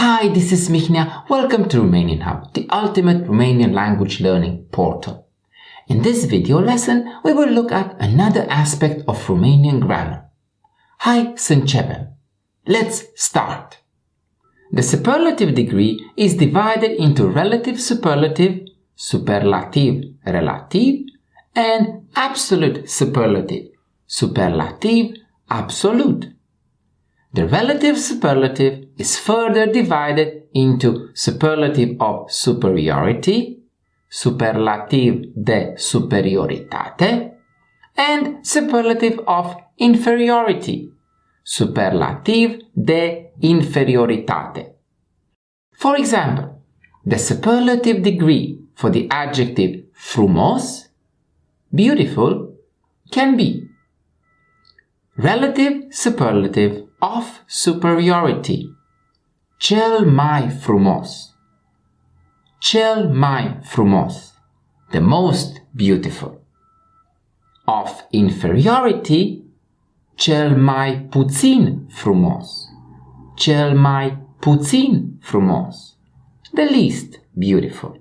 Hi, this is Mihnea. Welcome to Romanian Hub, the ultimate Romanian language learning portal. In this video lesson, we will look at another aspect of Romanian grammar. Hai să începem. Let's start. The superlative degree is divided into relative superlative, superlativ, relativ, and absolute superlative, superlativ, absolut. The relative superlative is further divided into superlative of superiority, superlativ de superioritate, and superlative of inferiority, superlativ de inferioritate. For example, the superlative degree for the adjective frumos, beautiful, can be relative superlative of superiority, cel mai frumos, cel mai frumos, the most beautiful. Of inferiority, cel mai puțin frumos, cel mai puțin frumos, the least beautiful.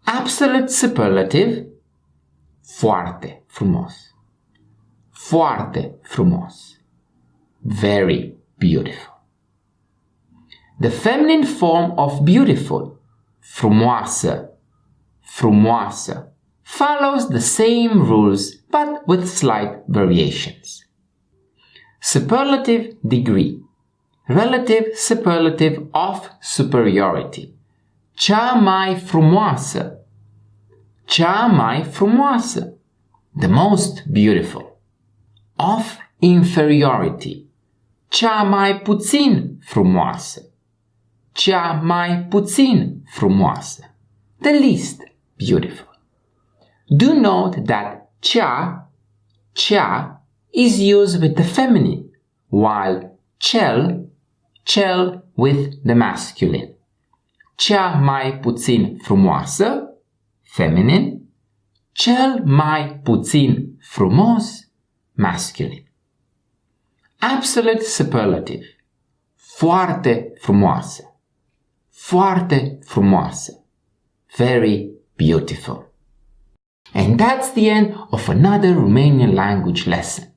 Absolute superlative, foarte frumos, foarte frumos, very beautiful. The feminine form of beautiful, frumoasă, frumoasă, follows the same rules but with slight variations. Superlative degree, relative superlative of superiority, cea mai frumoasă, cea mai frumoasă, the most beautiful. Of inferiority, cea mai puțin frumoasă, cea mai puțin frumoasă, the least beautiful. Do note that cea is used with the feminine, while cel with the masculine. Cea mai puțin frumoasă, feminine, cel mai puțin frumos, masculine. Absolute superlative, foarte frumoasă, foarte frumoasă, very beautiful. And that's the end of another Romanian language lesson.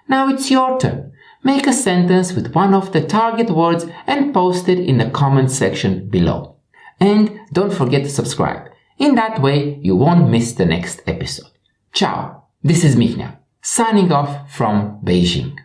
Now it's your turn. Make a sentence with one of the target words and post it in the comment section below. And don't forget to subscribe. In that way, you won't miss the next episode. Ciao! This is Mihnea, signing off from Beijing.